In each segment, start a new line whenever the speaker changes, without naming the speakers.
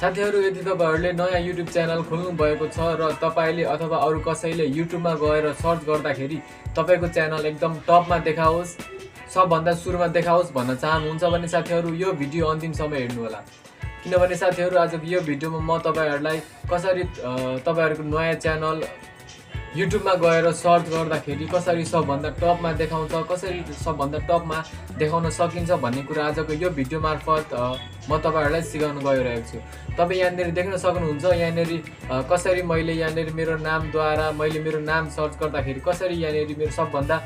साथीहरु यदि तपाईहरुले नयाँ YouTube च्यानल खोल्नु भएको छ र तपाईले अथवा अरु कसैले YouTube मा गएर सर्च गर्दाखेरि तपाईको च्यानल एकदम टपमा देखाओस् सबभन्दा सुरुमा देखाओस् भन्न चाहनुहुन्छ भने साथीहरु यो भिडियो अन्तिमसम्म हेर्नु होला किनभने साथीहरु आजको यो भिडियोमा म तपाईहरुलाई कसरी तपाईहरुको नयाँ च्यानल YouTube मा गएर सर्च गर्दाखेरि कसरी सबभन्दा टपमा देखाउँछ कसरी सबभन्दा टपमा देखाउन सकिन्छ भन्ने कुरा आजको यो भिडियो मार्फत म तपाईहरुलाई सिकाउन गइरहेको छु। तपाई यहाँनेरि देख्न सक्नुहुन्छ यहाँनेरि कसरी मैले यहाँनेरि मेरो नामद्वारा मैले मेरो नाम सर्च गर्दाखेरि कसरी यहाँनेरि मेरो सबभन्दा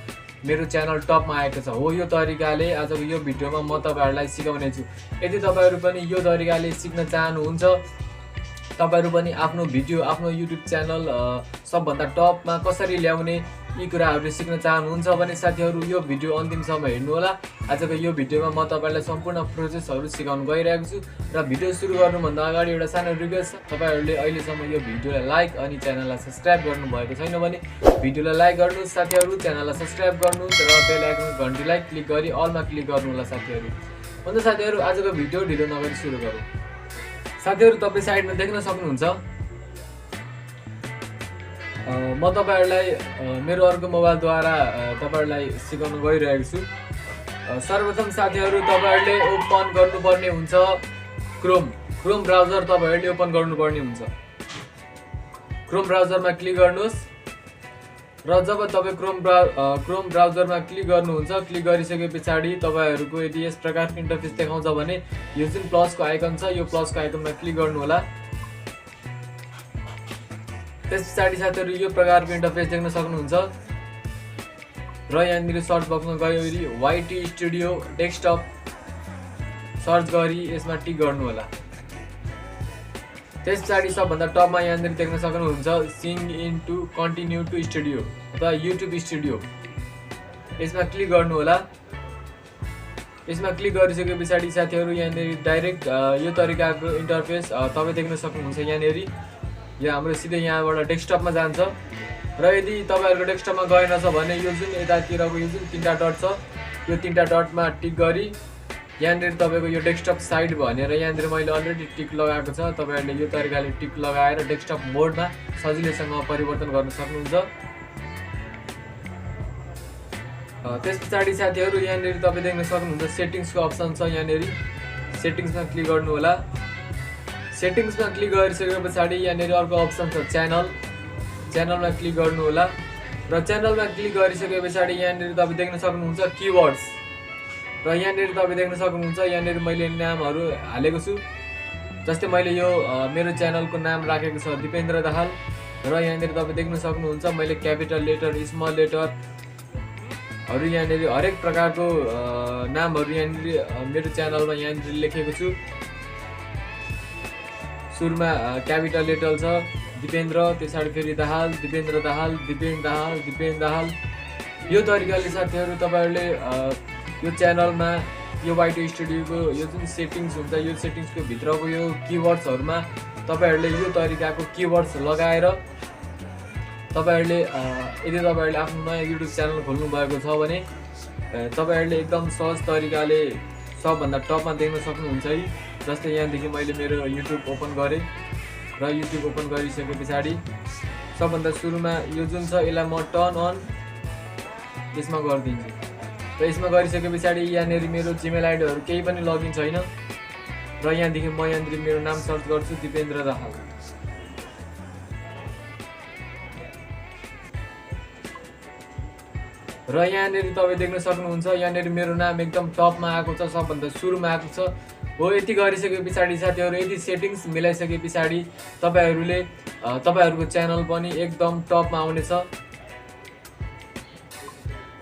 मेरो च्यानल टपमा आएको छ। हो यो तरिकाले आजको यो भिडियोमा म तपाईहरुलाई सिकाउने छु। यदि तपाईहरु पनि यो तरिकाले सिक्न चाहनुहुन्छ तपाईहरु पनि आफ्नो भिडियो आफ्नो YouTube च्यानल सबभन्दा टपमा कसरी ल्याउने यी कुराहरु सिक्न चाहनुहुन्छ भने साथीहरु यो भिडियो अन्तिमसम्म हेर्नु होला। आजको यो भिडियोमा म तपाईहरुलाई सम्पूर्ण प्रोसेसहरु सिकाउन गइरहेको छु र भिडियो सुरु गर्नुभन्दा अगाडि एउटा सानो रिक्वेस्ट छ तपाईहरुले अहिलेसम्म यो भिडियोलाई लाइक अनि च्यानललाई सब्स्क्राइब गर्नु भएको छैन भने भिडियोलाई लाइक गर्नुस् साथीहरु च्यानललाई सब्स्क्राइब गर्नुस् र बेल आइकन घण्टीलाई क्लिक गरी अलमा क्लिक गर्नु होला साथीहरु। भन्दा साथीहरु आजको भिडियो ढिलो नगरी सुरु गरौँ। साथीहरु तपाई साइडमा देख्न सक्नुहुन्छ म तपाईहरुलाई मेरो अर्को मोबाइलद्वारा तपाईहरुलाई सिकाउन गइरहेको छु। सर्वप्रथम साथीहरु तपाईहरुले ओपन गर्नुपर्ने हुन्छ क्रोम ब्राउजर तपाईहरुले ओपन गर्नुपर्ने हुन्छ। क्रोम ब्राउजरमा क्लिक गर्नुस् र जब तपाई क्रोम ब्राउजरमा क्लिक गर्नुहुन्छ क्लिक गरिसकेपछि तपाईहरुको यदि यस प्रकारको इन्टरफेस देखाउँछ भने यो जुन प्लसको आइकन छ यो प्लसको आइकनमा क्लिक गर्नु होला। त्यसपछि साथीहरु यो प्रकारको इन्टरफेस देख्न सक्नुहुन्छ र यहाँनिर सर्च बक्समा गरी YT स्टुडियो डेस्कटप सर्च गरी यसमा टिक गर्नु होला। त्यसपछि सबभन्दा टपमा यहाँनिर देख्न सक्नुहुन्छ sign in to continue to studio अथवा YouTube स्टुडियो यसमा क्लिक गर्नु होला। यसमा क्लिक गरिसकेपछि साथीहरु यहाँनिर डाइरेक्ट यो तरिकाको इन्टरफेस तपाई देख्न सक्नुहुन्छ। यहाँनिर यो हाम्रो सिधै यहाँबाट डेस्कटपमा जान्छ र यदि तपाईहरुको डेस्कटपमा गएनछ भने यो जुन यतातिरको यो जुन तीनटा डट छ यो तीनटा डटमा टिक गरी यहाँनिर तपाईको यो डेस्कटप साइड भनेर यहाँनिर मैले अलरेडी टिक लगाएको छ। तपाईहरुले यो तरिकाले टिक लगाएर डेस्कटप मोडमा सजिलैसँग परिवर्तन गर्न सक्नुहुन्छ। त्यसपछि साथीहरु यहाँनिर तपाई देख्न सक्नुहुन्छ सेटिंग्सको अप्सन छ। यहाँनिर सेटिंग्समा क्लिक गर्नु होला। सेटिंग्समा क्लिक गरिसकेपछि यहाँनिर अर्को अप्सन छ च्यानलमा क्लिक गर्नु होला र च्यानलमा क्लिक गरिसकेपछि यहाँनिर तपाई देख्न सक्नुहुन्छ कीवर्ड्स र यहाँनिर तपाई देख्न सक्नुहुन्छ यहाँनिर मैले नामहरु हालेको छु। जस्तै मैले यो मेरो च्यानलको नाम राखेको छ दिपेन्द्र दाहाल र यहाँनिर तपाई देख्न सक्नुहुन्छ मैले क्यापिटल लेटर स्मल लेटर हरु यहाँनिर हरेक प्रकारको नामहरु यहाँनिर मेरो च्यानलमा यहाँनिर लेखेको छु। सुरुमा क्यापिटल लेटर छ दिपेन्द्र त्यसपछि फेरि दाहाल दिपेन्द्र दाहाल दिपेन्द्र दाहाल यो तरिकाले साथीहरु तपाईहरुले यो च्यानलमा यो YT स्टुडियोको यो जुन सेटिंग्स हुन्छ यो सेटिंग्सको भित्रको यो कीवर्ड्सहरुमा तपाईहरुले यो तरिकाको कीवर्ड्स लगाएर तपाईहरुले यदि तपाईहरुले आफ्नो नयाँ YouTube च्यानल खोल्नु भएको छ भने तपाईहरुले एकदम सहज तरिकाले सबभन्दा टपमा देख्न सक्नुहुन्छ है। जस्तै यहाँदेखि मैले मेरो YouTube ओपन गरे र YouTube ओपन गरिसकेपछि सबभन्दा सुरुमा यो जुन छ यसलाई म टर्न अन यसमा गर्दिन्छु र यसमा गरिसकेपछि यहाँनिर मेरो जीमेल आइडीहरु केही पनि लगइन छैन र यहाँदेखि म यहाँनिर मेरो नाम सर्च गर्छु दिपेन्द्र दाहाल र यहाँनिर तपाई देख्न सक्नुहुन्छ यहाँनिर मेरो नाम एकदम टपमा आएको छ सबभन्दा सुरुमा आएको छ। हो यति गरिसकेपछि साथीहरु यदि सेटिंग्स मिलाइसकेपछि तपाईहरुले तपाईहरुको च्यानल पनि एकदम टपमा आउनेछ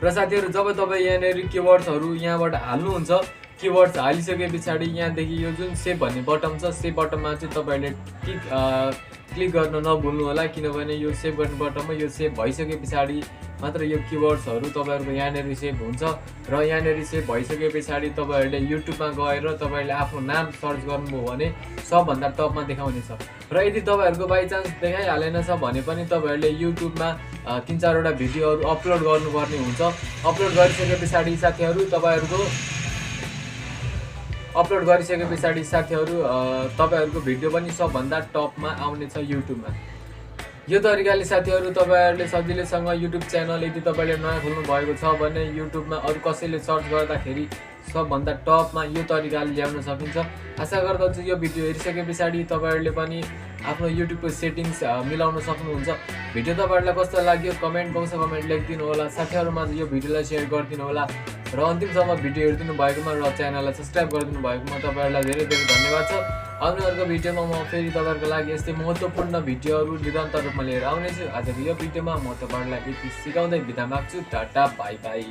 र साथीहरु जब तपाई यहाँनिर कीवर्ड्सहरु यहाँबाट हाल्नुहुन्छ कीवर्ड्स हालिसकेपछि यहाँदेखि यो जुन सेभ भन्ने बटन छ सेभ बटनमा चाहिँ तपाईहरुले क्लिक गर्न नभुल्नु होला किनभने यो सेभ गर्ने बटनमा यो सेभ भइसकेपछि मात्र यो कीवर्ड्सहरु तपाईहरुको यहाँनिर सेभ हुन्छ र यहाँनिर सेभ भइसकेपछि तपाईहरुले YouTube मा गएर तपाईहरुले आफ्नो नाम सर्च गर्नुभयो भने सबभन्दा टपमा देखाउने छ र यदि तपाईहरुको बाइ चान्स देखाइहालेन छ भने पनि तपाईहरुले YouTube मा 3-4 वटा भिडियोहरु अपलोड गर्नुपर्ने हुन्छ। अपलोड गरिसकेपछि साथीहरु तपाईहरुको अपलोड गरिसके पछाडि साथीहरू तपाईहरुको भिडियो पनि सबभन्दा टपमा आउनेछ युट्युबमा। यो तरिकाले साथीहरू तपाईहरुले सजिलैसँग युट्युब च्यानल यदि तपाईले नयाँ खोल्नु भएको छ भने युट्युबमा अरु कसैले सर्च गर्दाखेरि सबभन्दा टपमा यो तरिकाले ल्याउन सकिन्छ। आशा गर्दछु यो भिडियो हेरिसके पछाडि तपाईहरुले पनि आफ्नो युट्युबको सेटिङ्स मिलाउन सक्नुहुन्छ। भिडियो तपाईहरुलाई कस्तो लाग्यो कमेन्ट बक्समा कमेन्ट लेखिदिनु होला। साथीहरुमा यो भिडियोलाई शेयर गरिदिनु होला र अन्तिमसम्म भिडियो हेरिदिनु भएकोमा र च्यानललाई सब्स्क्राइब गरिदिनु भएकोमा तपाईहरुलाई धेरै धेरै धन्यवाद छ। आउने अर्को भिडियोमा म फेरि तपाईहरुको लागि यस्तै महत्त्वपूर्ण भिडियोहरु निरन्तर रूपमा लिएर आउनेछु। आजको यो भिडियोमा म तपाईहरुलाई यति सिकाउँदै बिदा माग्छु। Tata bye bye.